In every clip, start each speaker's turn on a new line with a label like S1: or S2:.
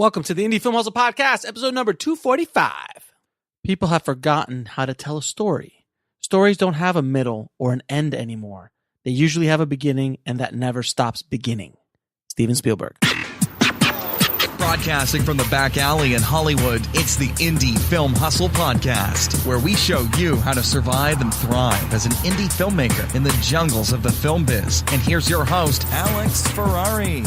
S1: Welcome to the Indie Film Hustle Podcast, episode number 245. People have forgotten how to tell a story. Stories don't have a middle or an end anymore. They usually have a beginning, and that never stops beginning. Steven Spielberg.
S2: Broadcasting from the back alley in Hollywood, it's the Indie Film Hustle Podcast, where we show you how to survive and thrive as an indie filmmaker in the jungles of the film biz. And here's your host, Alex Ferrari.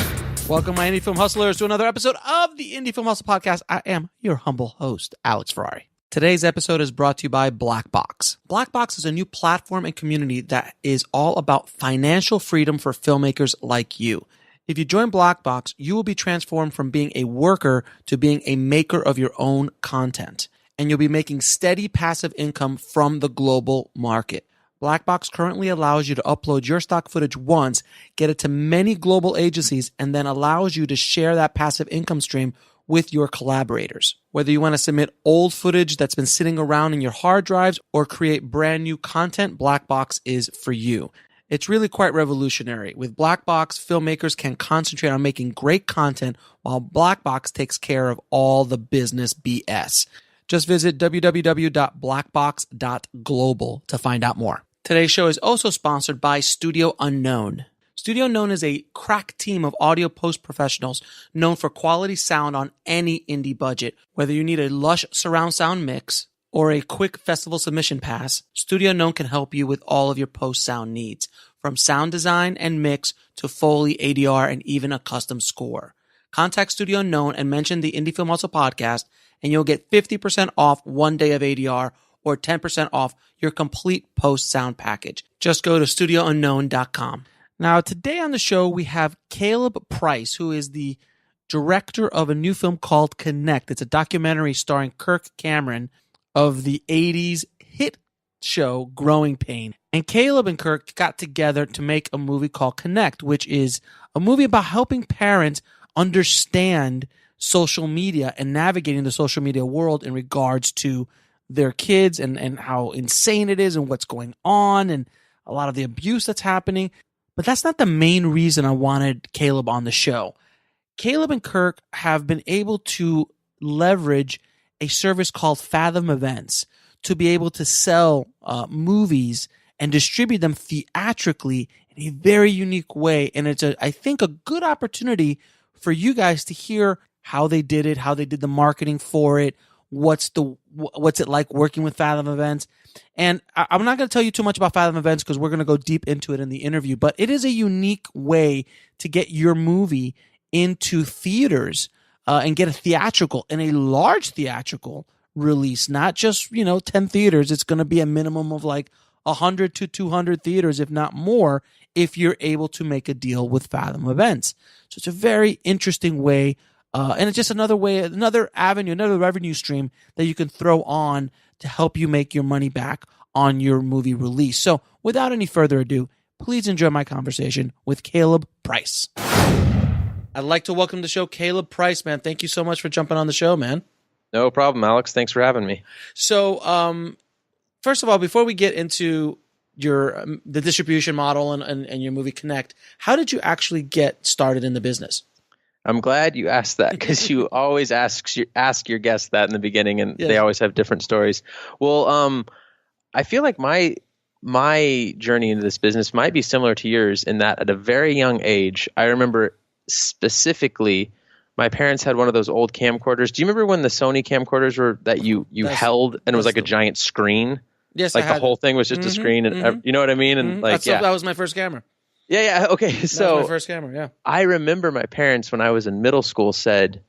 S1: Welcome, my Indie Film Hustlers, to another episode of the Indie Film Hustle Podcast. I am your humble host, Alex Ferrari. Today's episode is brought to you by Blackbox. Blackbox is a new platform and community that is all about financial freedom for filmmakers like you. If you join Blackbox, you will be transformed from being a worker to being a maker of your own content. And you'll be making steady passive income from the global market. Blackbox currently allows you to upload your stock footage once, get it to many global agencies, and then allows you to share that passive income stream with your collaborators. Whether you want to submit old footage that's been sitting around in your hard drives or create brand new content, Blackbox is for you. It's really quite revolutionary. With Blackbox, filmmakers can concentrate on making great content while Blackbox takes care of all the business BS. Just visit www.blackbox.global to find out more. Today's show is also sponsored by Studio Unknown. Studio Unknown is a crack team of audio post professionals known for quality sound on any indie budget. Whether you need a lush surround sound mix or a quick festival submission pass, Studio Unknown can help you with all of your post sound needs, from sound design and mix to Foley, ADR, and even a custom score. Contact Studio Unknown and mention the Indie Film Hustle Podcast, and you'll get 50% off one day of ADR or 10% off your complete post sound package. Just go to studiounknown.com. Now, today on the show, we have Caleb Price, who is the director of a new film called Connect. It's a documentary starring Kirk Cameron of the 80s hit show Growing Pain. And Caleb and Kirk got together to make a movie called Connect, which is a movie about helping parents understand social media and navigating the social media world in regards to their kids and how insane it is and what's going on and a lot of the abuse that's happening. But that's not the main reason I wanted Caleb on the show. Caleb and Kirk have been able to leverage a service called Fathom Events to be able to sell movies and distribute them theatrically in a very unique way. And it's, I think, a good opportunity for you guys to hear how they did it, how they did the marketing for it, what's it like working with Fathom Events. And I'm not going to tell you too much about Fathom Events because we're going to go deep into it in the interview, but it is a unique way to get your movie into theaters and get a theatrical and a large theatrical release, not just, 10 theaters. It's going to be a minimum of like 100 to 200 theaters, if not more, if you're able to make a deal with Fathom Events. So it's a very interesting way. And it's just another way, another avenue, another revenue stream that you can throw on to help you make your money back on your movie release. So without any further ado, please enjoy my conversation with Caleb Price. I'd like to welcome to the show Caleb Price, man. Thank you so much for jumping on the show, man.
S3: No problem, Alex. Thanks for having me.
S1: So, first of all, before we get into the distribution model and your movie Connect, how did you actually get started in the business?
S3: I'm glad you asked that because you always ask your guests that in the beginning, and They always have different stories. Well, I feel like my journey into this business might be similar to yours in that at a very young age, I remember specifically my parents had one of those old camcorders. Do you remember when the Sony camcorders were that you held and it was like a giant screen?
S1: Yes,
S3: like the whole thing was just a screen, and you know what I mean? And that
S1: was my first camera.
S3: Yeah. Okay. So
S1: that was my first camera. Yeah.
S3: I remember my parents when I was in middle school said,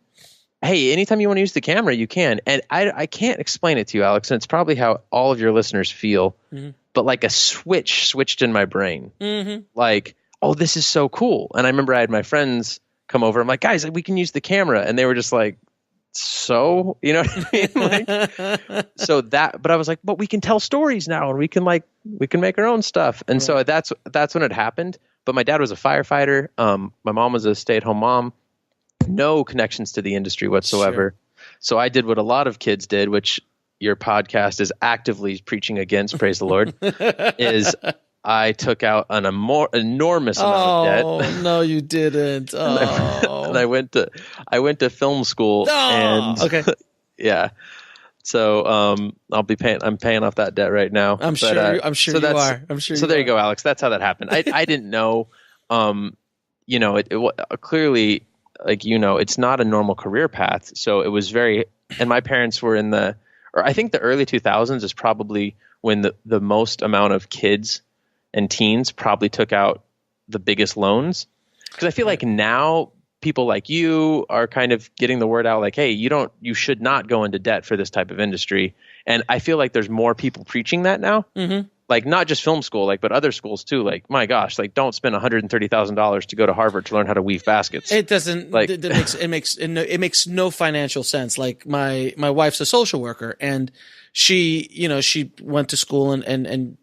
S3: "Hey, anytime you want to use the camera, you can." And I can't explain it to you, Alex. And it's probably how all of your listeners feel. Mm-hmm. But like a switched in my brain. Mm-hmm. Like, oh, this is so cool. And I remember I had my friends come over. I'm like, guys, we can use the camera, and they were just like, "So," you know what I mean? But I was like, "But we can tell stories now, and we can make our own stuff." And so that's when it happened. But my dad was a firefighter. My mom was a stay-at-home mom. No connections to the industry whatsoever. Sure. So I did what a lot of kids did, which your podcast is actively preaching against, praise the Lord, is I took out an enormous amount of debt.
S1: Oh, no, you didn't. Oh.
S3: And I went to film school.
S1: Oh,
S3: and
S1: okay.
S3: Yeah. So I'm paying off that debt right now.
S1: I'm sure you are. I'm sure.
S3: So there you go, Alex. That's how that happened. I didn't know. Clearly, like, it's not a normal career path. So it was and my parents were I think the early 2000s is probably when the most amount of kids and teens probably took out the biggest loans. Because I feel like now people like you are kind of getting the word out, like, hey, you should not go into debt for this type of industry. And I feel like there's more people preaching that now. Mm-hmm. Like, not just film school, like, but other schools too. Like, my gosh, like, don't spend $130,000 to go to Harvard to learn how to weave baskets.
S1: It doesn't. Like, it makes no financial sense. Like, my wife's a social worker, and she went to school and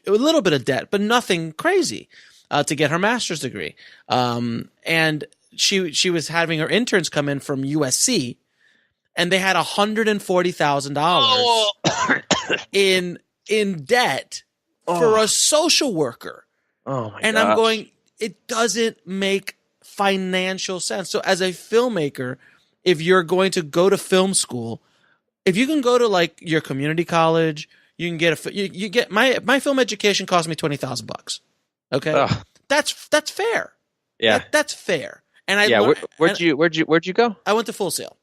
S1: a little bit of debt, but nothing crazy, to get her master's degree. And she was having her interns come in from USC, and they had $140,000 in debt for a social worker.
S3: Oh my!
S1: And gosh. I'm going, it doesn't make financial sense. So as a filmmaker, if you're going to go to film school, if you can go to like your community college, you can get you get my film education cost me $20,000. Okay, that's fair.
S3: Yeah,
S1: that's fair. And
S3: where'd you go?
S1: I went to Full Sail.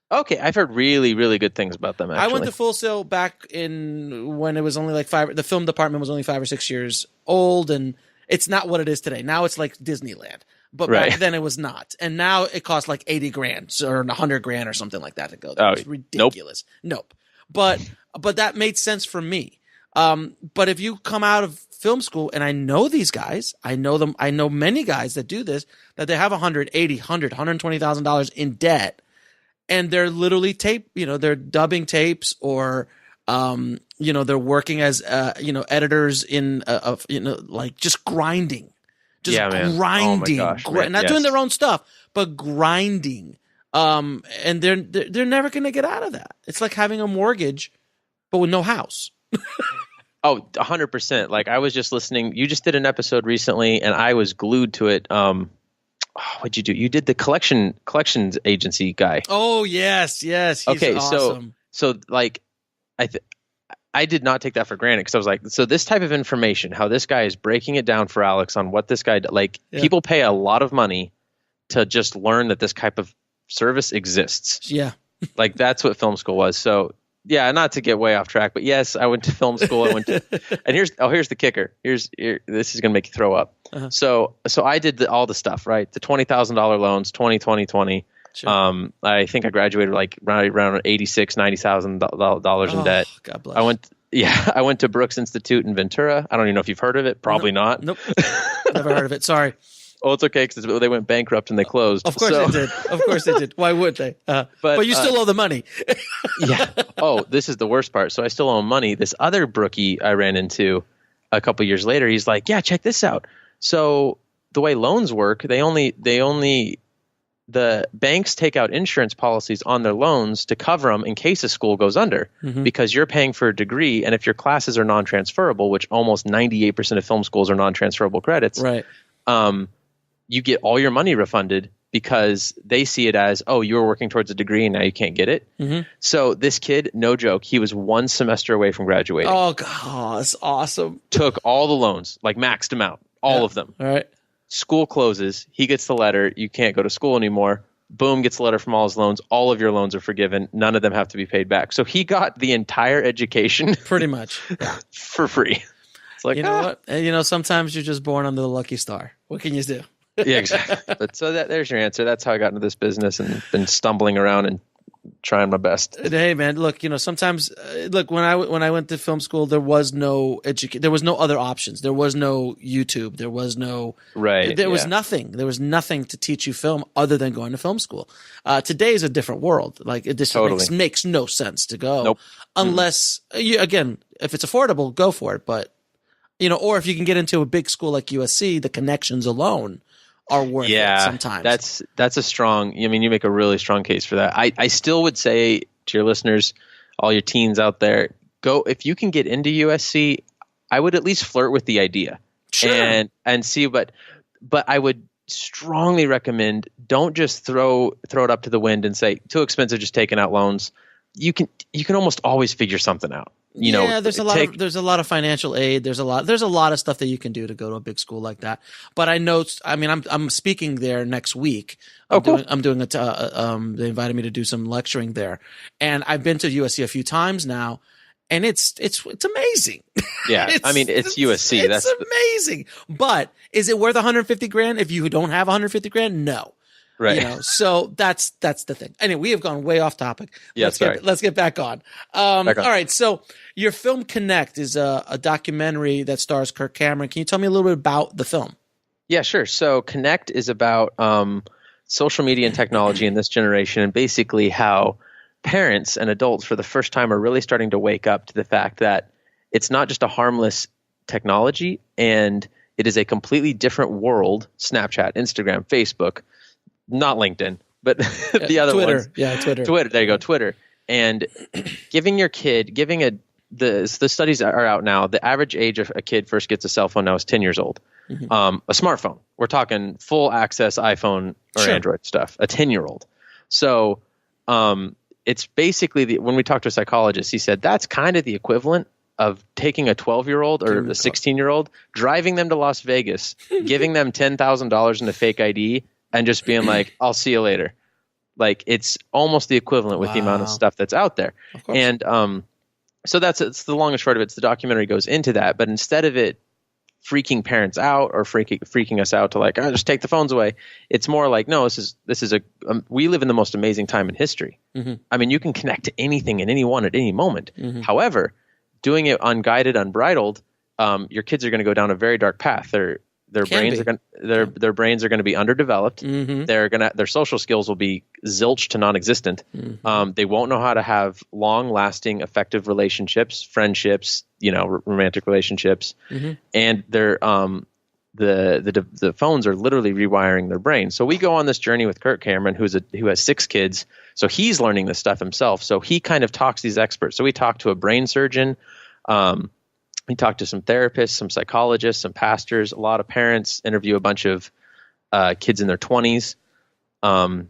S3: Okay, I've heard really, really good things about them, actually.
S1: I went to Full Sail back in when it was only like the film department was only 5 or 6 years old, and it's not what it is today. Now it's like Disneyland. But back then it was not. And now it costs like $80,000 or $100,000 or something like that to go there. It's ridiculous. Nope. But that made sense for me. But if you come out of film school, and I know these guys, I know them, I know many guys that do this, that they have $120,000 in debt. And they're literally they're dubbing tapes, or, they're working as, editors in, like just grinding, grinding,
S3: oh my gosh,
S1: not doing their own stuff, but grinding. And they're never going to get out of that. It's like having a mortgage, but with no house.
S3: Oh, 100%. Like, I was just listening. You just did an episode recently, and I was glued to it. What'd you do? You did the collections agency guy.
S1: Oh, yes. He's awesome.
S3: So like, I did not take that for granted, because I was like, so this type of information, how this guy is breaking it down for Alex on what this guy, people pay a lot of money to just learn that this type of service exists.
S1: Yeah.
S3: Like, that's what film school was. So yeah, not to get way off track, but yes, I went to film school. And here's the kicker. This is going to make you throw up. Uh-huh. So I did all the stuff, right? The $20,000 loans, 20. Sure. I think I graduated like around $86,000-$90,000 in debt.
S1: God bless.
S3: I went to Brooks Institute in Ventura. I don't even know if you've heard of it. Probably not.
S1: Nope. Never heard of it. Sorry.
S3: Oh, it's okay, because they went bankrupt and they closed.
S1: Of course they did. Of course they did. Why would they? But you still owe the money.
S3: Yeah. Oh, this is the worst part. So I still owe money. This other brookie I ran into a couple years later, he's like, yeah, check this out. So the way loans work, the banks take out insurance policies on their loans to cover them in case a school goes under, because you're paying for a degree. And if your classes are non-transferable, which almost 98% of film schools are non-transferable credits,
S1: right?
S3: You get all your money refunded, because they see it as, oh, you were working towards a degree and now you can't get it. Mm-hmm. So this kid, no joke, he was 1 semester away from graduating.
S1: Oh, God, that's awesome.
S3: Took all the loans, like maxed them out, all of them.
S1: All right.
S3: School closes. He gets the letter. You can't go to school anymore. Boom, gets a letter from all his loans. All of your loans are forgiven. None of them have to be paid back. So he got the entire education.
S1: Pretty much. Yeah.
S3: For free. It's like,
S1: you know what? Sometimes you're just born under the lucky star. What can you do?
S3: Yeah, exactly. But so there's your answer. That's how I got into this business and been stumbling around and trying my best.
S1: Hey, man, look, sometimes, when I went to film school, there was no there was no other options. There was no YouTube. There was no There was nothing. There was nothing to teach you film other than going to film school. Today is a different world. Like, it just makes no sense to go.
S3: Nope.
S1: Unless again, if it's affordable, go for it. But or if you can get into a big school like USC, the connections alone are worth it sometimes.
S3: That's a strong, you make a really strong case for that. I still would say to your listeners, all your teens out there, go, if you can get into USC, I would at least flirt with the idea.
S1: Sure.
S3: And see, but I would strongly recommend don't just throw it up to the wind and say too expensive, just taking out loans. You can almost always figure something out.
S1: There's a lot of financial aid. There's a lot of stuff that you can do to go to a big school like that. But I'm speaking there next week.
S3: Cool.
S1: I'm doing they invited me to do some lecturing there, and I've been to USC a few times now, and it's amazing.
S3: Yeah, it's USC.
S1: It's amazing. But is it worth $150,000 if you don't have $150,000? No.
S3: Right.
S1: So that's the thing. Anyway, we have gone way off topic.
S3: Let's
S1: get back on. All right. So your film Connect is a documentary that stars Kirk Cameron. Can you tell me a little bit about the film?
S3: Yeah, sure. So Connect is about social media and technology in this generation, and basically how parents and adults for the first time are really starting to wake up to the fact that it's not just a harmless technology, and it is a completely different world. Snapchat, Instagram, Facebook. Not LinkedIn, but the other
S1: Twitter.
S3: ones.
S1: Yeah, Twitter.
S3: There you go, Twitter. And giving your kid, the studies are out now, the average age of a kid first gets a cell phone now is 10 years old. Mm-hmm. A smartphone. We're talking full access iPhone or Android stuff, a 10-year-old. So it's basically, when we talked to a psychologist, he said that's kind of the equivalent of taking a 12-year-old or a 16-year-old, driving them to Las Vegas, giving them $10,000 in a fake ID, and just being like, I'll see you later. Like, it's almost the equivalent with the amount of stuff that's out there. And so it's the long and short of it. The documentary goes into that. But instead of it freaking parents out or freaking us out to like, just take the phones away, it's more like, no, this is we live in the most amazing time in history. Mm-hmm. I mean, you can connect to anything and anyone at any moment. Mm-hmm. However, doing it unguided, unbridled, your kids are going to go down a very dark path. Their brains are going to be underdeveloped. Mm-hmm. Their social skills will be zilch to non-existent. Mm-hmm. They won't know how to have long-lasting, effective relationships, friendships, romantic relationships, mm-hmm. and the phones are literally rewiring their brain. So we go on this journey with Kirk Cameron, who has 6 kids. So he's learning this stuff himself. So he kind of talks to these experts. So we talked to a brain surgeon. We talked to some therapists, some psychologists, some pastors, a lot of parents, interview a bunch of kids in their 20s. So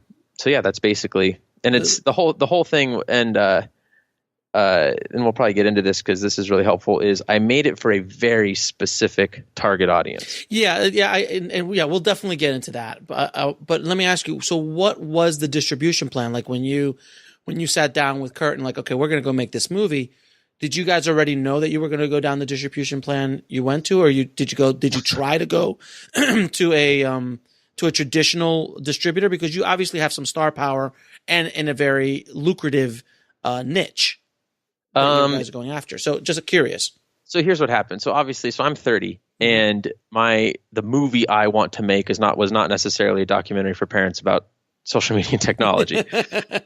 S3: yeah, that's basically, and it's the whole thing. And we'll probably get into this because this is really helpful. Is I made it for a very specific target audience.
S1: Yeah, we'll definitely get into that. But let me ask you. So, what was the distribution plan like when you sat down with Kurt and like, okay, we're going to go make this movie? Did you guys already know that you were going to go down the distribution plan you went to, or did you try to go to a traditional distributor, because you obviously have some star power and in a very lucrative niche that you guys are going after? So just curious.
S3: So here's what happened. So obviously, I'm 30, and the movie I want to make was not necessarily a documentary for parents about social media and technology.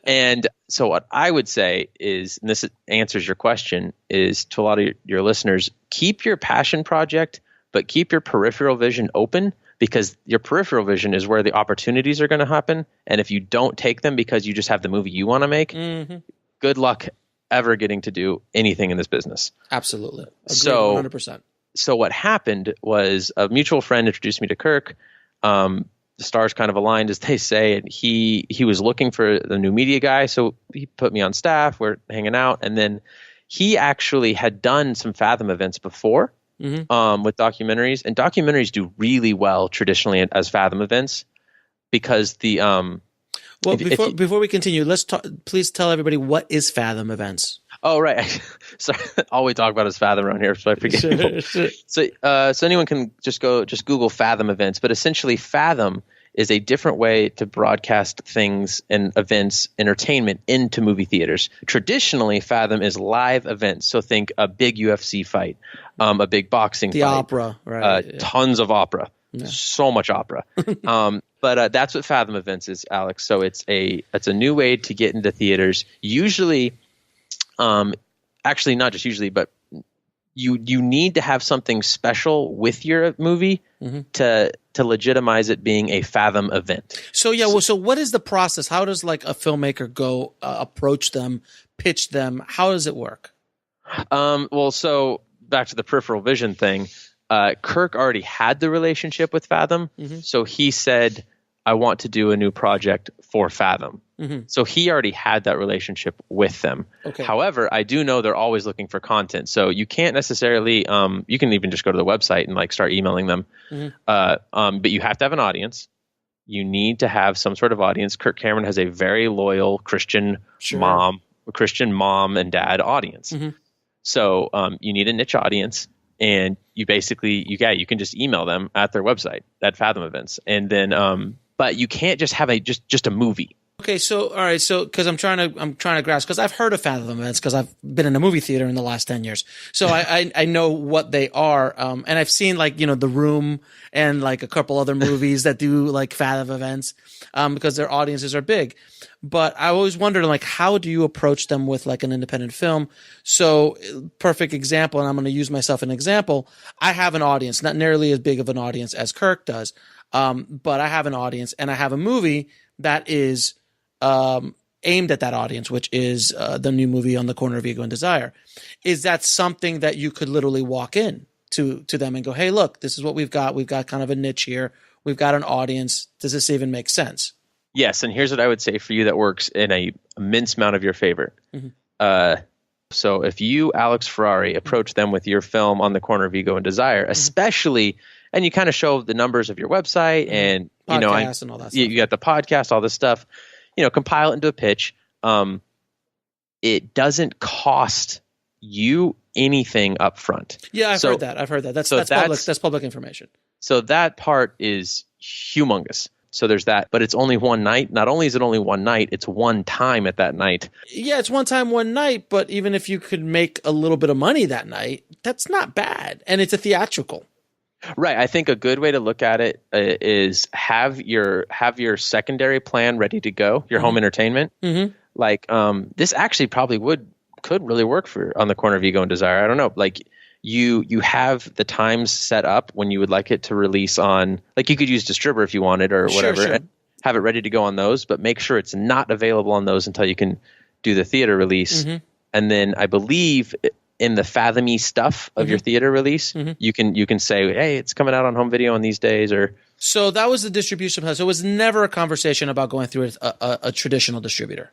S3: And so what I would say is, and this answers your question, is to a lot of your listeners, keep your passion project, but keep your peripheral vision open, because your peripheral vision is where the opportunities are going to happen. And if you don't take them because you just have the movie you want to make, mm-hmm. good luck ever getting to do anything in this business.
S1: Absolutely. Agreed,
S3: so
S1: 100%.
S3: So what happened was a mutual friend introduced me to Kirk. The stars kind of aligned, as they say, and he was looking for the new media guy, so he put me on staff. We're hanging out, and then he actually had done some Fathom events before, mm-hmm. With documentaries, and documentaries do really well traditionally as Fathom events because the
S1: Well, before we continue, please tell everybody, what is Fathom Events?
S3: Oh, right. Sorry, all we talk about is Fathom around here, so I forget. Sure. So anyone can just Google Fathom Events, but essentially Fathom is a different way to broadcast things and events, entertainment into movie theaters. Traditionally, Fathom is live events. So think a big UFC fight, a big boxing fight.
S1: The opera, right.
S3: Tons of opera. Yeah. So much opera. But that's what Fathom Events is, Alex. So it's a new way to get into theaters. Usually, actually not just usually, but you need to have something special with your movie mm-hmm. to legitimize it being a Fathom event.
S1: So so what is the process? How does like a filmmaker go approach them, pitch them? How does it work?
S3: So back to the peripheral vision thing, Kirk already had the relationship with Fathom. So he said, I want to do a new project for Fathom. So he already had that relationship with them.
S1: Okay.
S3: However, I do know they're always looking for content. So you can't necessarily, you can even just go to the website and like start emailing them. But you have to have an audience. You need to have some sort of audience. Kirk Cameron has a very loyal Christian mom and dad audience. So you need a niche audience, and you basically, you can just email them at their website at Fathom Events. And then, but you can't just have just a movie.
S1: Okay, so all right, so because I'm trying to grasp, because I've heard of Fathom Events because I've been in a movie theater in the last 10 years, so I know what they are, and I've seen like The Room and like a couple other movies that do like Fathom Events, because their audiences are big. But I always wondered, like, how do you approach them with like an independent film? So perfect example, and I'm going to use myself as an example. I have an audience, not nearly as big of an audience as Kirk does, but I have an audience, and I have a movie that is aimed at that audience, which is the new movie On the Corner of Ego and Desire. Is that something that you could literally walk in to them and go, hey, look, this is what we've got. We've got kind of a niche here. We've got an audience. Does this even make sense?
S3: Yes, and here's what I would say for you that works in a immense amount of your favor. So if you, Alex Ferrari, approach them with your film On the Corner of Ego and Desire, especially, and you kind of show the numbers of your website and,
S1: Podcast and all that stuff.
S3: You got the podcast, all this stuff, compile it into a pitch. It doesn't cost you anything up front.
S1: Yeah, I've heard that. That's public information. So
S3: that part is humongous. So there's that, but it's only one night. Not only is it only one night, it's one time at that night.
S1: Yeah, it's one time, one night, but even if you could make a little bit of money that night, that's not bad. And it's a theatrical.
S3: Right. I think a good way to look at it is have your secondary plan ready to go, your home entertainment. Like this actually probably could really work for On the Corner of Ego and Desire. I don't know. Like you have the times set up when you would like it to release on, like you could use Distributor if you wanted or whatever, and have it ready to go on those, but make sure it's not available on those until you can do the theater release. And then I believe in the Fathom-y stuff of your theater release, you can say, hey, it's coming out on home video on these days. Or
S1: so that was the distribution plan. So it was never a conversation about going through a traditional distributor.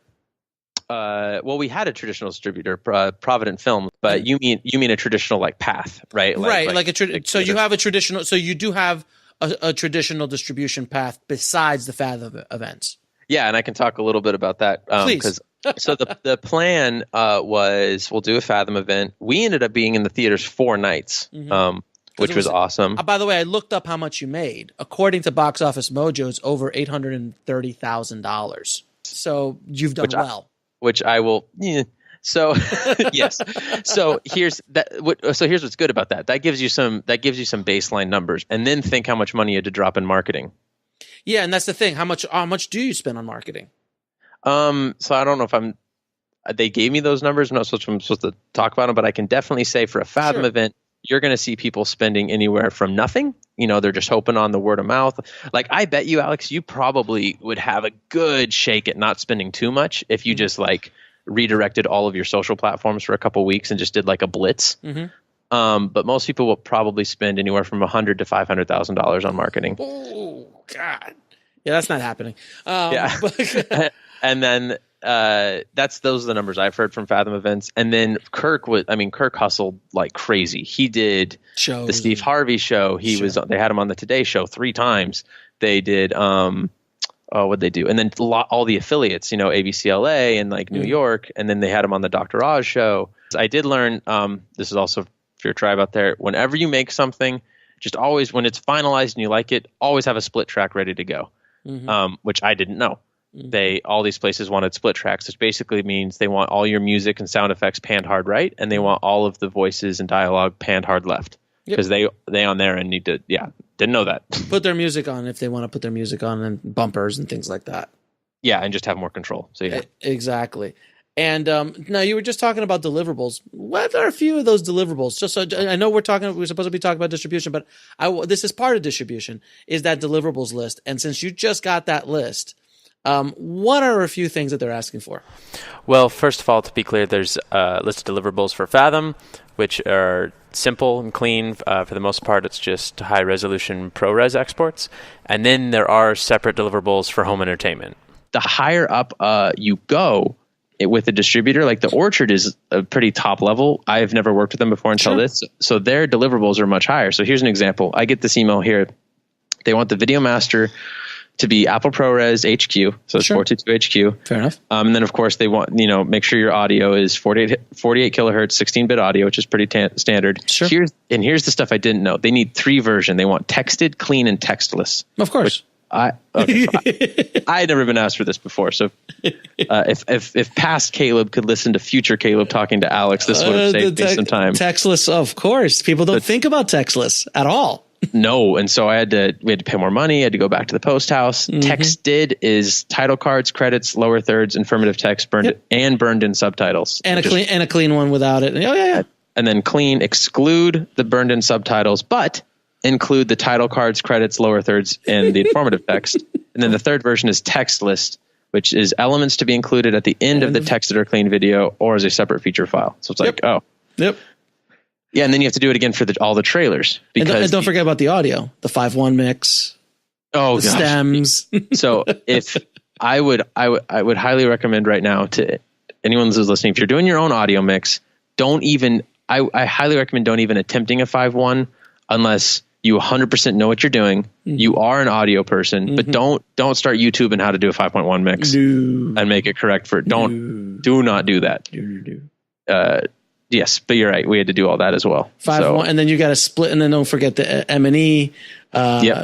S3: Well, we had a traditional distributor, Provident Film, but you mean a traditional like path, right?
S1: So you have a traditional. So you do have a traditional distribution path besides the Fathom Events. Yeah,
S3: and I can talk a little bit about that.
S1: Please.
S3: So the plan was we'll do a Fathom event. We ended up being in the theaters 4 nights, which was awesome.
S1: By the way, I looked up how much you made. According to Box Office Mojo, it's over $830,000. So you've done well.
S3: Which I will. So yes. So here's what's good about that. That gives you some baseline numbers, and then think how much money you had to drop in marketing.
S1: Yeah, and that's the thing. How much do you spend on marketing?
S3: So I don't know if they gave me those numbers. I'm not supposed to talk about them, but I can definitely say for a Fathom event, you're going to see people spending anywhere from nothing. They're just hoping on the word of mouth. Like I bet you, Alex, you probably would have a good shake at not spending too much if you just like redirected all of your social platforms for a couple weeks and just did like a blitz. But most people will probably spend anywhere from $100,000 to $500,000 on marketing.
S1: Oh God. Yeah, that's not happening.
S3: And then those are the numbers I've heard from Fathom Events. And then Kirk hustled like crazy. He did the Steve Harvey show. They had him on the Today Show 3 times. They did what'd they do? And then all the affiliates, ABCLA and like New York. And then they had him on the Dr. Oz show. I did learn, this is also for your tribe out there, whenever you make something, just always, when it's finalized and you like it, always have a split track ready to go, which I didn't know. All these places wanted split tracks, which basically means they want all your music and sound effects panned hard right, and they want all of the voices and dialogue panned hard left, because they on there and need to. Yeah, didn't know that. Put
S1: their music on if they want to put their music on, and bumpers and things like that.
S3: Yeah, and just have more control. So yeah,
S1: exactly. And now you were just talking about deliverables. What are a few of those deliverables? Just so I know we're supposed to be talking about distribution, but this is part of distribution. Is that deliverables list? And since you just got that list. What are a few things that they're asking for?
S4: Well, first of all, to be clear, there's a list of deliverables for Fathom, which are simple and clean. For the most part, it's just high-resolution ProRes exports. And then there are separate deliverables for home entertainment.
S3: The higher up you go with the distributor, like the Orchard is a pretty top level. I've never worked with them before until this. So their deliverables are much higher. So here's an example. I get this email here. They want the Video Master to be Apple ProRes HQ. So it's 422 HQ.
S1: Fair enough.
S3: And then, of course, they want, make sure your audio is 48 kilohertz, 16-bit audio, which is pretty standard.
S1: Sure.
S3: Here's the stuff I didn't know. They need 3 versions. They want texted, clean, and textless.
S1: Of course.
S3: I had never been asked for this before. So if past Caleb could listen to future Caleb talking to Alex, this would have saved me some time.
S1: Textless, of course. People don't think about textless at all.
S3: No, and so we had to pay more money. I had to go back to the post house. Mm-hmm. Texted is title cards, credits, lower thirds, informative text, burned in subtitles,
S1: and a clean one without it. Oh yeah.
S3: And then clean, exclude the burned in subtitles, but include the title cards, credits, lower thirds, and the informative text. And then the third version is text list, which is elements to be included at the end of the texted or clean video or as a separate feature file. So it's yeah, and then you have to do it again for all the trailers. Because
S1: and don't forget about the audio, the 5.1 mix.
S3: Oh,
S1: the stems.
S3: So if I would highly recommend right now to anyone who's listening, if you're doing your own audio mix, I highly recommend don't even attempting a 5.1 unless you 100% know what you're doing. Mm-hmm. You are an audio person, but don't start YouTubing how to do a 5.1 mix and make it correct for it. Do not do that. Yes, but you're right. We had to do all that as well.
S1: 5.1, and then you got to split, and then don't forget the M&E,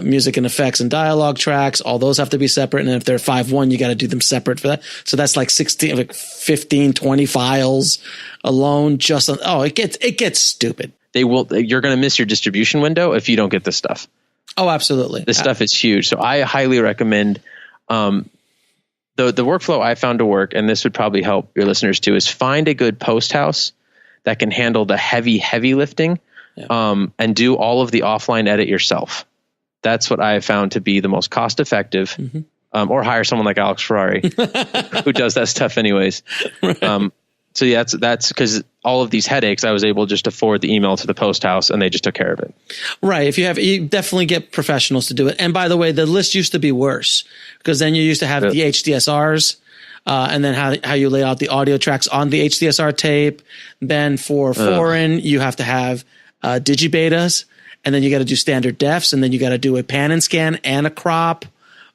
S1: music and effects and dialogue tracks. All those have to be separate. And if they're 5.1, you got to do them separate for that. So that's like 15, 20 files alone. It gets stupid.
S3: You're going to miss your distribution window if you don't get this stuff.
S1: Oh, absolutely.
S3: This stuff is huge. So I highly recommend, the workflow I found to work, and this would probably help your listeners too, is find a good post house that can handle the heavy lifting, and do all of the offline edit yourself. That's what I have found to be the most cost effective, or hire someone like Alex Ferrari who does that stuff anyways. Right. So yeah, that's because all of these headaches, I was able just to forward the email to the post house and they just took care of it.
S1: Right. You definitely get professionals to do it. And by the way, the list used to be worse because then you used to have the HDSRs. And then how you lay out the audio tracks on the HDSR tape. Then for foreign, you have to have digibetas, and then you got to do standard defs, and then you got to do a pan and scan and a crop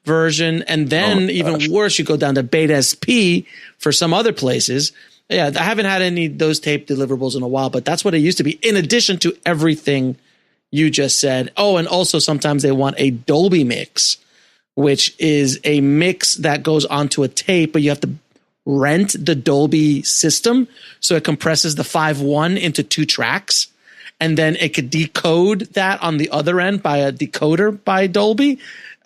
S1: version. And then even worse, you go down to beta SP for some other places. Yeah, I haven't had any of those tape deliverables in a while, but that's what it used to be, in addition to everything you just said. Oh, and also sometimes they want a Dolby mix, which is a mix that goes onto a tape, but you have to rent the Dolby system. So it compresses the 5.1 into 2 tracks. And then it could decode that on the other end by a decoder by Dolby.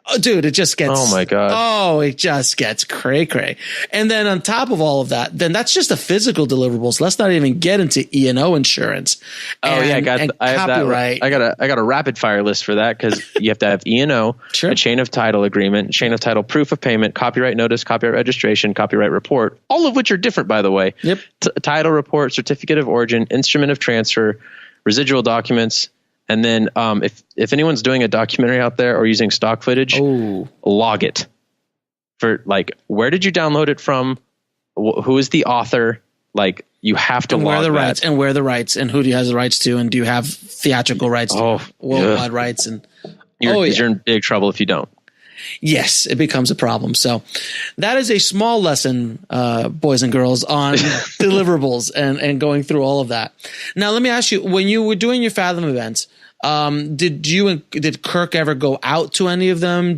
S1: Oh, dude, it just gets,
S3: oh my God.
S1: Oh, it just gets cray. And then on top of all of that, then that's just the physical deliverables. Let's not even get into E&O insurance.
S3: I have copyright. I got a rapid fire list for that because you have to have E&O, a chain of title agreement, chain of title proof of payment, copyright notice, copyright registration, copyright report, all of which are different, by the way.
S1: Yep.
S3: Title report, certificate of origin, instrument of transfer, residual documents. And then if anyone's doing a documentary out there or using stock footage, log it for where did you download it from? Who is the author? You have to log that.
S1: Where the rights and who has the rights to, and do you have theatrical rights, worldwide rights? And
S3: you're in big trouble if you don't.
S1: Yes, it becomes a problem. So that is a small lesson, boys and girls, on deliverables and going through all of that. Now, let me ask you, when you were doing your Fathom events, did Kirk ever go out to any of them?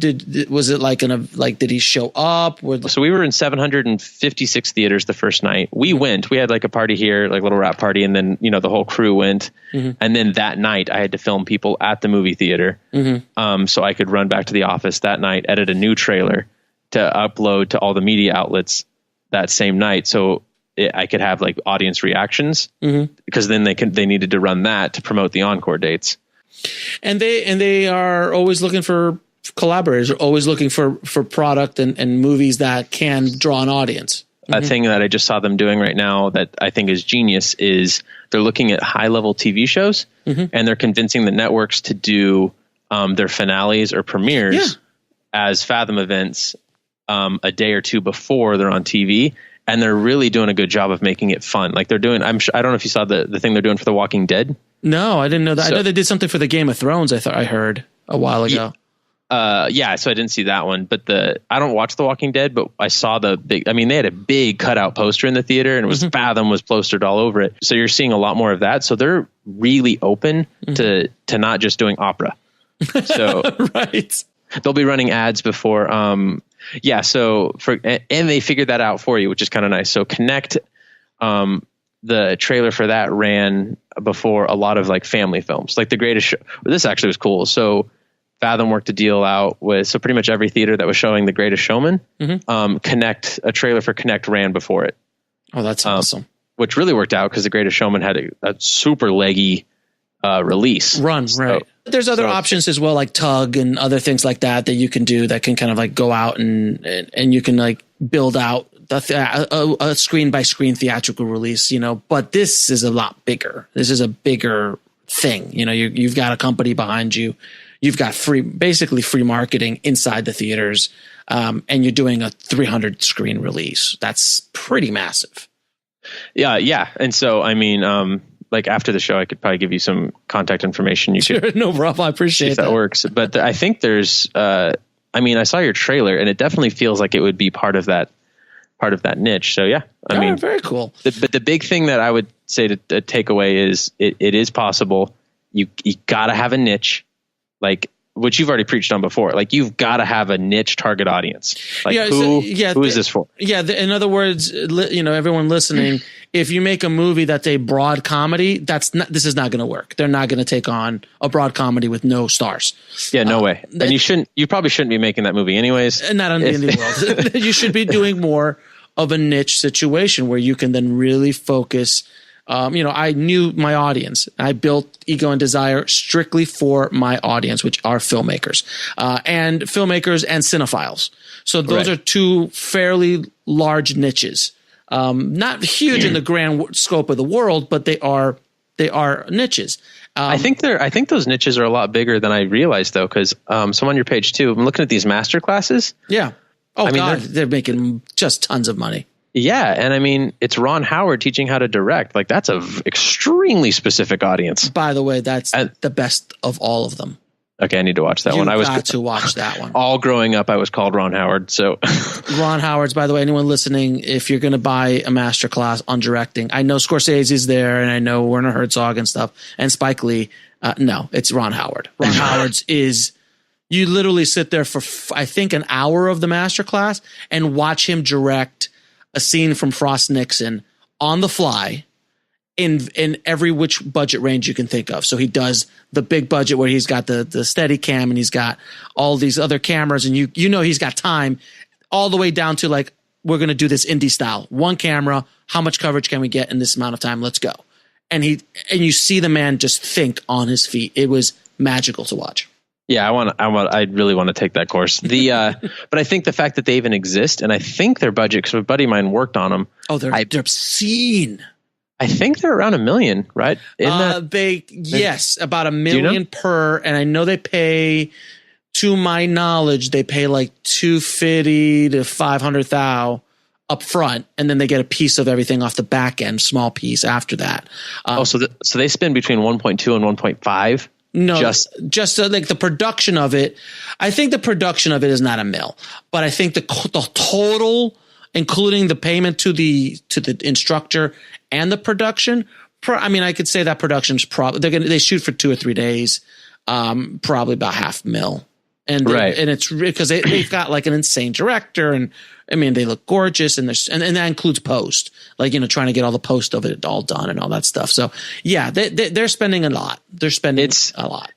S1: Was it did he show up?
S3: So we were in 756 theaters the first night. We went. We had a party here, a little wrap party, and then the whole crew went. Mm-hmm. And then that night, I had to film people at the movie theater, so I could run back to the office that night, edit a new trailer to upload to all the media outlets that same night. So I could have audience reactions, because then they needed to run that to promote the encore dates.
S1: And they are always looking for collaborators are always looking for product and movies that can draw an audience.
S3: A thing that I just saw them doing right now that I think is genius is they're looking at high level TV shows and they're convincing the networks to do their finales or premieres as Fathom events a day or two before they're on TV. And they're really doing a good job of making it fun. Like they're doing, I don't know if you saw the thing they're doing for The Walking Dead.
S1: No, I didn't know that. So, I know they did something for the Game of Thrones. I heard a while ago. So I didn't see that one, but I don't watch The Walking Dead, but I saw they had a big cutout poster in the theater and it was Fathom was plastered all over it. So you're seeing a lot more of that. So they're really open to not just doing opera. So right.
S3: They'll be running ads before, and they figured that out for you, which is kind of nice. So Connect, the trailer for that ran before a lot of like family films, like The Greatest Show. This actually was cool. So Fathom worked a deal out with, so pretty much every theater that was showing The Greatest Showman, Connect, a trailer for Connect ran before it.
S1: Oh, that's awesome.
S3: Which really worked out because The Greatest Showman had a super leggy release.
S1: Right. There's other options as well, like Tug and other things like that you can do that can kind of like go out and you can like build out a screen by screen theatrical release, but this is a lot bigger. This is a bigger thing. You've got a company behind you. You've got basically free marketing inside the theaters. And you're doing a 300 screen release. That's pretty massive.
S3: Yeah. And so, like after the show, I could probably give you some contact information.
S1: No problem. I appreciate
S3: if that works. But I think there's, I saw your trailer and it definitely feels like it would be part of that niche. So yeah,
S1: very cool.
S3: But the big thing that I would say to take away is it is possible. You gotta have a niche, like which you've already preached on before. Like you've got to have a niche target audience. Like who is this for? Yeah.
S1: In other words, everyone listening, if you make a movie that's a broad comedy, this is not going to work. They're not going to take on a broad comedy with no stars.
S3: Yeah, no way. And you probably shouldn't be making that movie anyways.
S1: Not on the indie world. You should be doing more of a niche situation where you can then really focus. I knew my audience. I built Ego and Desire strictly for my audience, which are filmmakers and cinephiles. So those are two fairly large niches. Not huge in the grand scope of the world, but they are niches.
S3: I think those niches are a lot bigger than I realized though, because so on your page too, I'm looking at these master classes.
S1: Yeah. Oh, they're making just tons of money.
S3: Yeah, and it's Ron Howard teaching how to direct. Like that's a extremely specific audience.
S1: By the way, that's the best of all of them.
S3: Okay, I need to watch that one. I was
S1: got to watch that one.
S3: All growing up, I was called Ron Howard. So
S1: Ron Howard's. By the way, anyone listening, if you're going to buy a master class on directing, I know Scorsese's there, and I know Werner Herzog and stuff, and Spike Lee. No, it's Ron Howard. Ron Howard's is. You literally sit there for I think an hour of the master class and watch him direct a scene from Frost Nixon on the fly in every which budget range you can think of. So he does the big budget where he's got the steady cam and he's got all these other cameras and he's got time all the way down to like, we're going to do this indie style, one camera. How much coverage can we get in this amount of time? Let's go. And you see the man just think on his feet. It was magical to watch.
S3: Yeah, I really want to take that course. But I think the fact that they even exist, and I think their budget, because a buddy of mine worked on them.
S1: Oh, they're obscene.
S3: I think they're around $1 million, right?
S1: About $1 million per, and I know they pay. To my knowledge, they pay like $250,000 to $500,000 up front, and then they get a piece of everything off the back end, small piece after that.
S3: So they spend between 1.2 and 1.5.
S1: No, just like the production of it. I think the production of it is not $1 million, but I think the total, including the payment to the instructor and the production. I could say that production's probably they shoot for 2 or 3 days, probably about $500,000, and it's because they've got like an insane director and. They look gorgeous and that includes post, like, trying to get all the post of it all done and all that stuff. So yeah, they're spending a lot. They're spending a lot.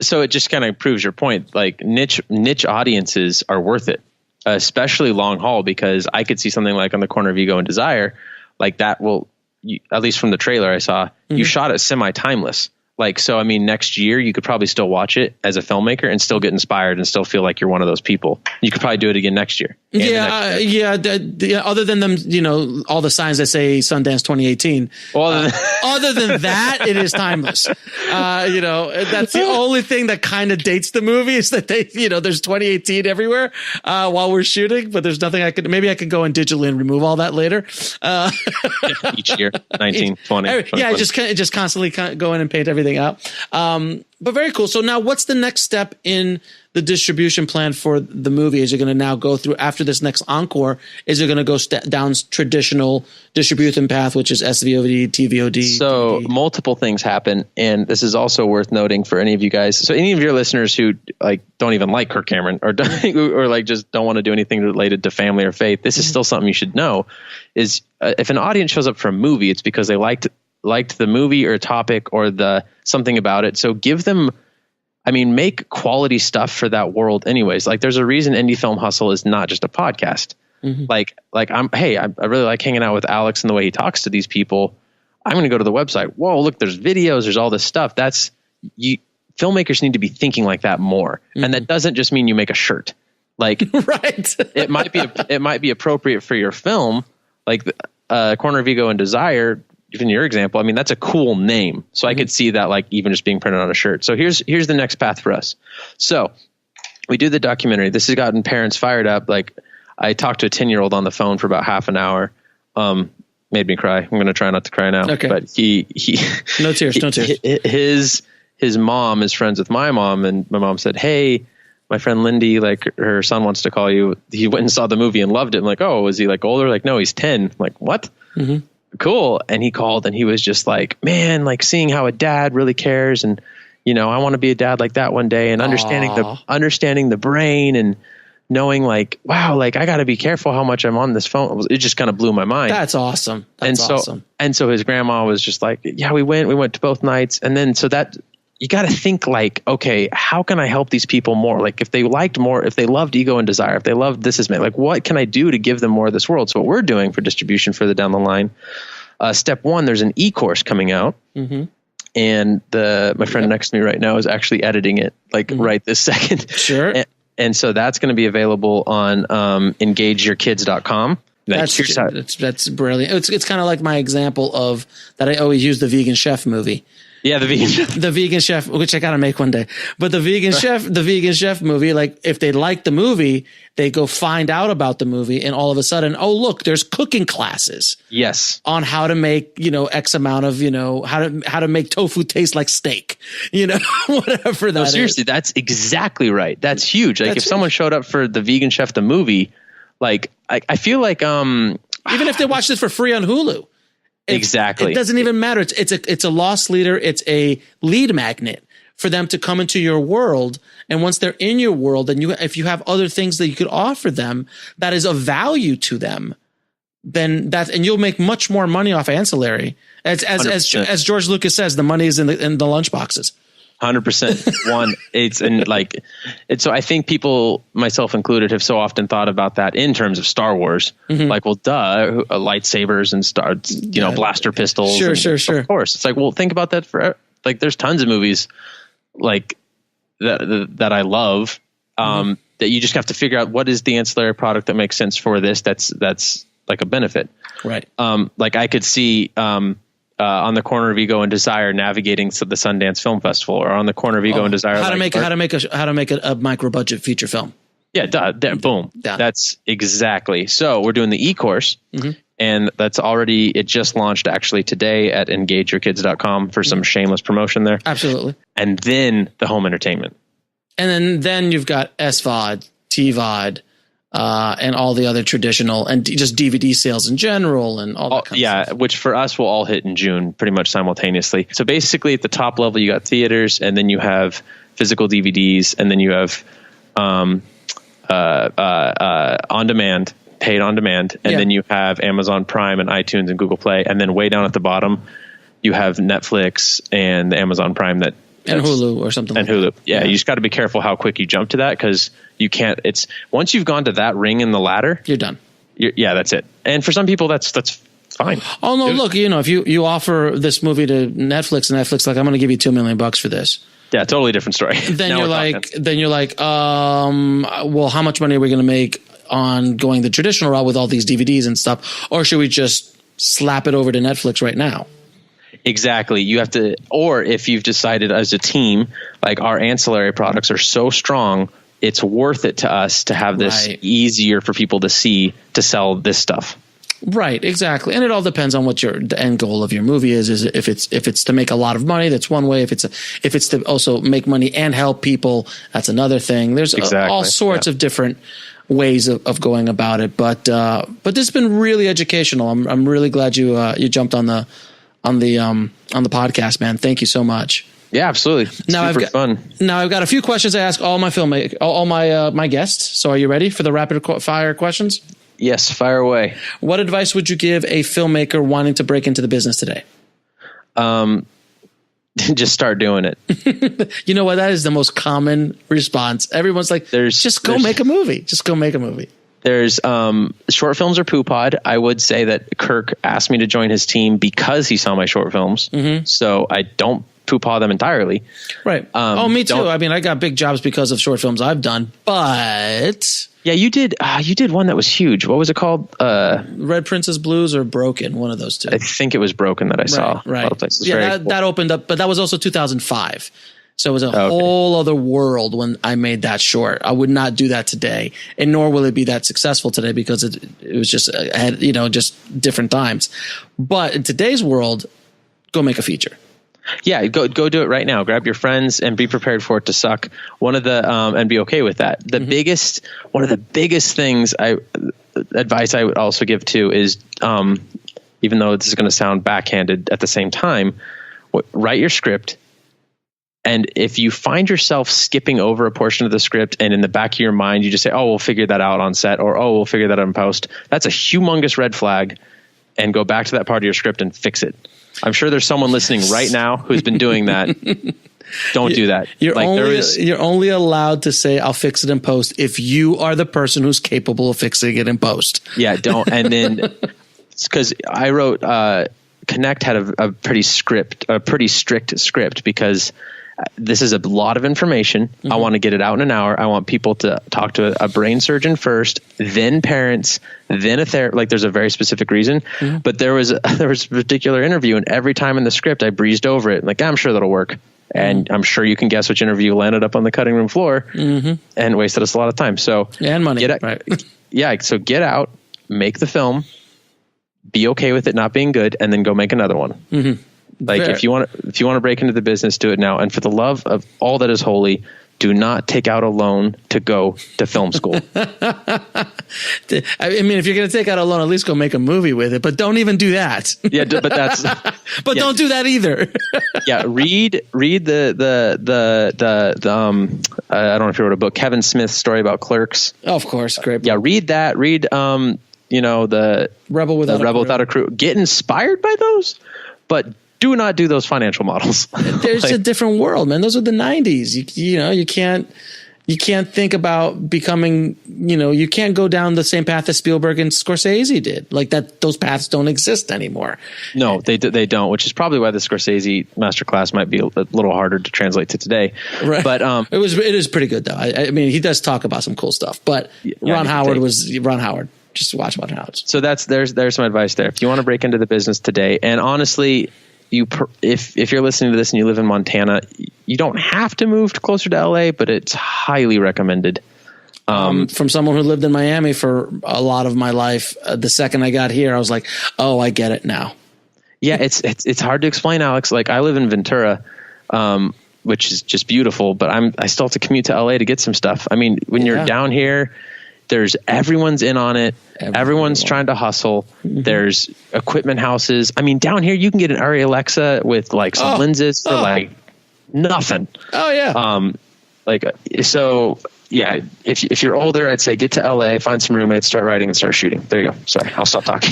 S3: So it just kind of proves your point. Like niche audiences are worth it, especially long haul, because I could see something like On the Corner of Ego and Desire, like that will, at least from the trailer I saw, you shot it semi-timeless. Like, so, I mean, next year you could probably still watch it as a filmmaker and still get inspired and still feel like you're one of those people. You could probably do it again next year.
S1: Other than them, all the signs that say Sundance 2018. Well, other than that, it is timeless. That's the only thing that kind of dates the movie is that there's 2018 everywhere while we're shooting, but there's nothing I could go in digitally and remove all that later.
S3: Each year, 19, 20.
S1: Yeah, just constantly go in and paint everything out. But very cool. So now what's the next step in the distribution plan for the movie? Is it going to now go through after this next encore? Is it going to go down traditional distribution path, which is SVOD, TVOD?
S3: So
S1: DVD?
S3: Multiple things happen. And this is also worth noting for any of you guys. So any of your listeners who don't even like Kirk Cameron or just don't want to do anything related to family or faith, this is still something you should know is if an audience shows up for a movie, it's because they liked the movie or topic or something about it. So give them, make quality stuff for that world anyways. Like there's a reason Indie Film Hustle is not just a podcast. Mm-hmm. I really like hanging out with Alex and the way he talks to these people. I'm going to go to the website. Whoa, look, there's videos, there's all this stuff. Filmmakers need to be thinking like that more. Mm-hmm. And that doesn't just mean you make a shirt. Like,
S1: right.
S3: it might be appropriate for your film. Like Corner of Ego and Desire, even your example, that's a cool name. So I could see that like even just being printed on a shirt. So here's the next path for us. So we do the documentary. This has gotten parents fired up. Like I talked to a 10-year-old on the phone for about half an hour. Made me cry. I'm going to try not to cry now.
S1: Okay.
S3: But he
S1: no tears.
S3: His mom is friends with my mom, and my mom said, "Hey, my friend Lindy, like her son wants to call you." He went and saw the movie and loved it. I'm like, "Oh, is he like older?" Like, "No, he's 10." I'm like, "What?" Mm-hmm. Cool. And he called and he was just like, man, like seeing how a dad really cares. And, I want to be a dad like that one day, and understanding the brain and knowing like, wow, like I got to be careful how much I'm on this phone. It just kind of blew my mind.
S1: That's awesome. Awesome.
S3: And so his grandma was just like, yeah, we went to both nights. And then, so that you got to think like, okay, how can I help these people more? Like if they loved Ego and Desire, if they loved This Is Me, like what can I do to give them more of this world? So what we're doing for distribution further down the line, step one, there's an e-course coming out. Mm-hmm. And my friend next to me right now is actually editing it right this second.
S1: Sure.
S3: And so that's going to be available on engageyourkids.com.
S1: That's brilliant. It's kind of like my example of that. I always use the Vegan Chef movie.
S3: Yeah, the
S1: Vegan Chef, which I gotta make one day. But the Vegan Chef movie, like if they like the movie, they go find out about the movie, and all of a sudden, oh look, there's cooking classes.
S3: Yes,
S1: on how to make X amount of how to make tofu taste like steak. Whatever that. No,
S3: seriously, that's exactly right. That's huge. Like if someone showed up for the Vegan Chef the movie, like I feel like even
S1: if they watch this for free on Hulu.
S3: Exactly.
S1: It doesn't even matter. It's a loss leader. It's a lead magnet for them to come into your world. And once they're in your world, and if you have other things that you could offer them that is of value to them, then and you'll make much more money off ancillary. As George Lucas says, the money is in the lunch boxes.
S3: 100%. So I think people, myself included, have so often thought about that in terms of Star Wars. Mm-hmm. Like, well, lightsabers and blaster pistols.
S1: Sure.
S3: Of course. It's like, well, think about that for like, there's tons of movies like that I love that you just have to figure out what is the ancillary product that makes sense for this. That's like a benefit.
S1: Right.
S3: Like I could see, on the Corner of Ego and Desire navigating the Sundance Film Festival, or on the Corner of Ego and Desire
S1: how to make a micro budget feature film.
S3: Yeah, boom.
S1: Done.
S3: That's exactly. So we're doing the e-course, and it just launched actually today at engageyourkids.com for some shameless promotion there.
S1: Absolutely.
S3: And then the home entertainment.
S1: And then you've got SVOD, TVOD, and all the other traditional and just DVD sales in general and all that kind of stuff. Which
S3: for us will all hit in June pretty much simultaneously. So basically at the top level, you got theaters, and then you have physical DVDs, and then you have on demand, paid on demand, and then you have Amazon Prime and iTunes and Google Play, and then way down at the bottom, you have Netflix and the Amazon Prime
S1: and Hulu or something.
S3: And Hulu. Yeah. You just got to be careful how quick you jump to that, because you can't. Once you've gone to that ring in the ladder,
S1: you're done.
S3: That's it. And for some people, that's fine.
S1: Oh no, look, if you offer this movie to Netflix and Netflix like, I'm going to give you $2 million for this.
S3: Yeah, totally different story.
S1: Then you're like, well, how much money are we going to make on going the traditional route with all these DVDs and stuff? Or should we just slap it over to Netflix right now?
S3: Exactly. You have to, or if you've decided as a team, like our ancillary products are so strong, it's worth it to us to have this easier for people to see, to sell this stuff.
S1: Right, exactly. And it all depends on what the end goal of your movie is if it's to make a lot of money, that's one way. If it's to also make money and help people, that's another thing. There's all sorts of different ways of going about it. But this has been really educational. I'm really glad you jumped on the podcast, man. Thank you so much.
S3: Yeah, absolutely. It's fun.
S1: Now I've got a few questions I ask all my guests. So are you ready for the rapid fire questions?
S3: Yes, fire away.
S1: What advice would you give a filmmaker wanting to break into the business today?
S3: Just start doing it.
S1: You know what? That is the most common response. Everyone's like, just go make a movie. Just go make a movie.
S3: There's short films or poo pod. I would say that Kirk asked me to join his team because he saw my short films. Mm-hmm. So I don't poo paw them entirely.
S1: Right. Me too. I mean, I got big jobs because of short films I've done, but
S3: yeah, you did one that was huge. What was it called?
S1: Red Princess Blues or Broken, one of those two.
S3: I think it was Broken that I saw.
S1: Right. Yeah, that opened up, but that was also 2005. So it was a whole other world when I made that short. I would not do that today, and nor will it be that successful today because it was just just different times. But in today's world, go make a feature.
S3: Yeah, go do it right now. Grab your friends and be prepared for it to suck. One of the and be okay with that. One of the biggest advice I would also give too is, even though this is going to sound backhanded at the same time, write your script. And if you find yourself skipping over a portion of the script and in the back of your mind, you just say, oh, we'll figure that out on set, or, oh, we'll figure that out in post. That's a humongous red flag, and go back to that part of your script and fix it. I'm sure there's someone listening right now who's been doing that. Don't do that.
S1: You're only allowed to say, I'll fix it in post if you are the person who's capable of fixing it in post.
S3: Yeah, don't. And then, because I wrote, Connect had a pretty strict script because this is a lot of information. Mm-hmm. I want to get it out in an hour. I want people to talk to a brain surgeon first, then parents, then a therapist. Like there's a very specific reason. Mm-hmm. But there was a particular interview, and every time in the script I breezed over it. Like, I'm sure that'll work. And I'm sure you can guess which interview landed up on the cutting room floor and wasted us a lot of time. So
S1: and money.
S3: Yeah. So get out, make the film, be okay with it not being good, and then go make another one. Mm-hmm. Like if you want to break into the business, do it now. And for the love of all that is holy, do not take out a loan to go to film school.
S1: I mean, if you're going to take out a loan, at least go make a movie with it. But don't even do that.
S3: Yeah, but that's.
S1: But don't do that either.
S3: Yeah, read the I don't know if you wrote a book, Kevin Smith's story about Clerks.
S1: Oh, of course, great book.
S3: Yeah, read that. Read the Rebel Without a Crew. Get inspired by those, but do not do those financial models.
S1: There's a different world, man. Those are the 90s. You can't think about becoming, you can't go down the same path that Spielberg and Scorsese did. Like that, those paths don't exist anymore.
S3: No, they don't, which is probably why the Scorsese masterclass might be a little harder to translate to today.
S1: Right.
S3: But
S1: it is pretty good though. I mean, he does talk about some cool stuff, but Ron Howard. Just watch Ron Howard.
S3: So there's some advice there. If you want to break into the business today, and honestly, if you're listening to this and you live in Montana, you don't have to move closer to LA, but it's highly recommended.
S1: From someone who lived in Miami for a lot of my life, the second I got here, I was like, oh, I get it now.
S3: Yeah, it's hard to explain, Alex. Like I live in Ventura, which is just beautiful, but I still have to commute to LA to get some stuff. I mean, when you're down here, everyone's in on it. Everyone's trying to hustle. Mm-hmm. There's equipment houses. I mean, down here you can get an Arri Alexa with like some lenses for like nothing.
S1: Oh yeah.
S3: So yeah, if you're older, I'd say get to LA, find some roommates, start writing and start shooting. There you go. Sorry, I'll stop talking.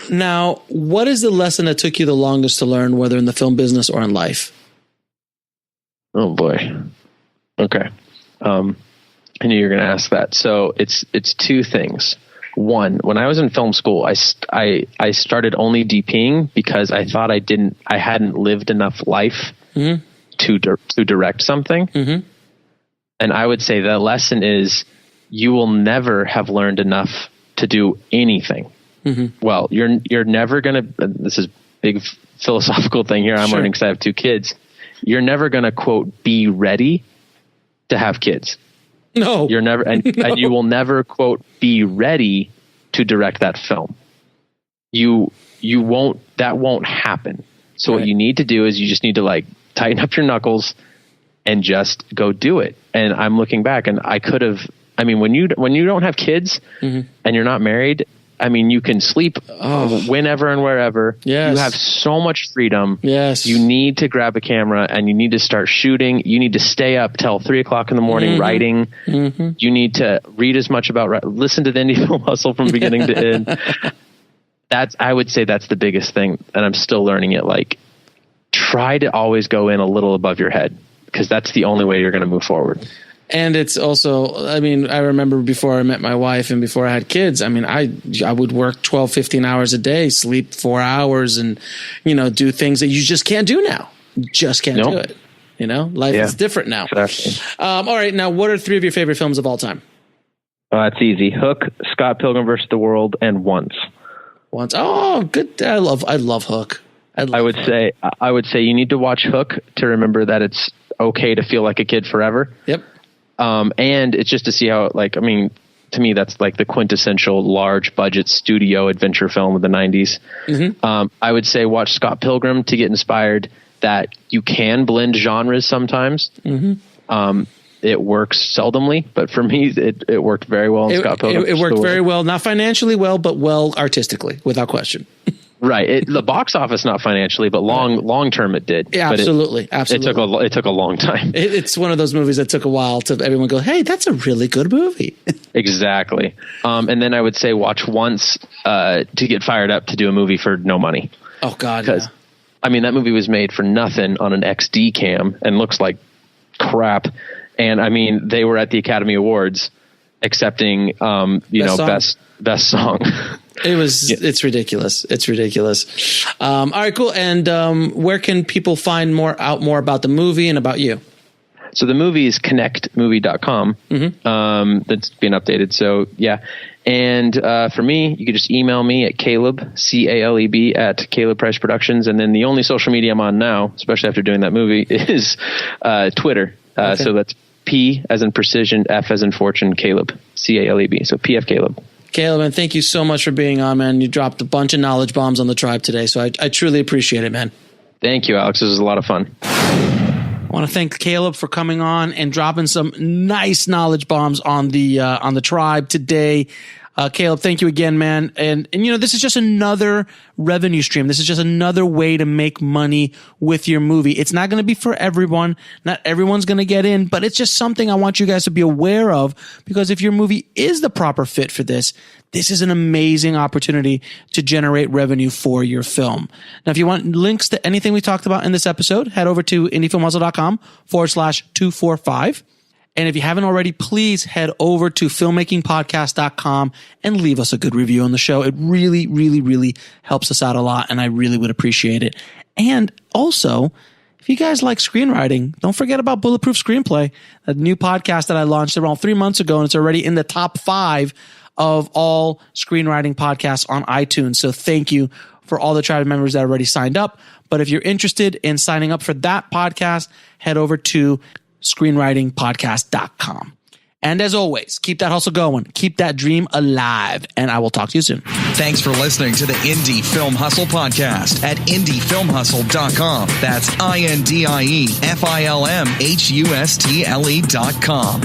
S1: Now, what is the lesson that took you the longest to learn, whether in the film business or in life?
S3: Oh boy. Okay. I knew you were going to ask that. So it's two things. One, when I was in film school, I started only DPing because I thought I hadn't lived enough life to direct something. And I would say the lesson is you will never have learned enough to do anything. Well, you're never going to, this is big philosophical thing here. I'm learning because I have 2 kids. You're never going to, quote, be ready to have kids.
S1: No,
S3: you're never, and you will never, quote, be ready to direct that film. You won't, that won't happen. So what you need to do is you just need to like tighten up your knuckles and just go do it. And I'm looking back and I could have, I mean, when you don't have kids and you're not married, I mean, you can sleep whenever and wherever.
S1: Yes.
S3: You have so much freedom.
S1: Yes.
S3: You need to grab a camera and you need to start shooting. You need to stay up till 3:00 in the morning writing. You need to read as much about, listen to the Indie Film Hustle from beginning to end. I would say that's the biggest thing. And I'm still learning it. Like, try to always go in a little above your head because that's the only way you're going to move forward.
S1: And it's also, I mean, I remember before I met my wife and before I had kids, I mean, I would work 12, 15 hours a day, sleep 4 hours and, do things that you just can't do now. You just can't do it. Life is different now.
S3: Exactly.
S1: All right. Now, what are 3 of your favorite films of all time?
S3: It's easy. Hook, Scott Pilgrim vs. the World, and Once.
S1: Oh, good. I love Hook.
S3: I would say you need to watch Hook to remember that it's okay to feel like a kid forever.
S1: Yep.
S3: And it's just to see how, to me, that's like the quintessential large budget studio adventure film of the 90s. I would say watch Scott Pilgrim to get inspired that you can blend genres sometimes. It works seldomly, but for me, it worked very well in Scott Pilgrim.
S1: It worked very well, not financially well, but well artistically, without question.
S3: Right. The box office, not financially, but long term it did.
S1: Yeah, absolutely. Absolutely.
S3: It took a long time.
S1: It's one of those movies that took a while to everyone go, hey, that's a really good movie.
S3: Exactly. And then I would say watch Once to get fired up to do a movie for no money.
S1: Oh, God.
S3: Because, I mean, that movie was made for nothing on an XD cam and looks like crap. And I mean, they were at the Academy Awards accepting, best song. It's
S1: ridiculous. It's ridiculous. All right, cool. And where can people find out more about the movie and about you?
S3: So the movie is connectmovie.com. That's being updated. So yeah. And for me, you could just email me at Caleb, CALEB at Caleb Price Productions. And then the only social media I'm on now, especially after doing that movie, is Twitter. So that's P as in precision, F as in fortune, Caleb, CALEB. So PF Caleb.
S1: Caleb, man, thank you so much for being on, man. You dropped a bunch of knowledge bombs on the tribe today, so I truly appreciate it, man.
S3: Thank you, Alex. This was a lot of fun.
S1: I want to thank Caleb for coming on and dropping some nice knowledge bombs on the tribe today. Caleb, thank you again, man. And this is just another revenue stream. This is just another way to make money with your movie. It's not going to be for everyone. Not everyone's going to get in, but it's just something I want you guys to be aware of, because if your movie is the proper fit for this is an amazing opportunity to generate revenue for your film. Now, if you want links to anything we talked about in this episode, head over to indiefilmhustle.com/245. And if you haven't already, please head over to filmmakingpodcast.com and leave us a good review on the show. It really, really, really helps us out a lot, and I really would appreciate it. And also, if you guys like screenwriting, don't forget about Bulletproof Screenplay, a new podcast that I launched around 3 months ago, and it's already in the top 5 of all screenwriting podcasts on iTunes. So thank you for all the tribe members that already signed up. But if you're interested in signing up for that podcast, head over to screenwritingpodcast.com. And as always, keep that hustle going. Keep that dream alive. And I will talk to you soon.
S2: Thanks for listening to the Indie Film Hustle podcast at indiefilmhustle.com. That's INDIEFILMHUSTLE.com.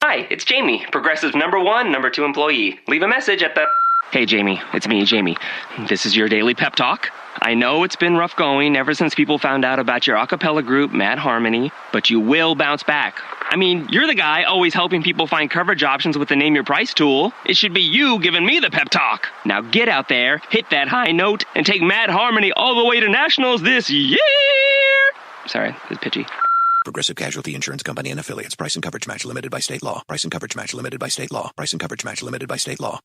S5: Hi, it's Jamie, Progressive #1, #2 employee. Leave a message at the... Hey, Jamie, it's me, Jamie. This is your daily pep talk. I know it's been rough going ever since people found out about your a cappella group, Mad Harmony, but you will bounce back. I mean, you're the guy always helping people find coverage options with the Name Your Price tool. It should be you giving me the pep talk. Now get out there, hit that high note, and take Mad Harmony all the way to nationals this year. Sorry, it's pitchy.
S6: Progressive Casualty Insurance Company and Affiliates. Price and coverage match limited by state law. Price and coverage match limited by state law. Price and coverage match limited by state law.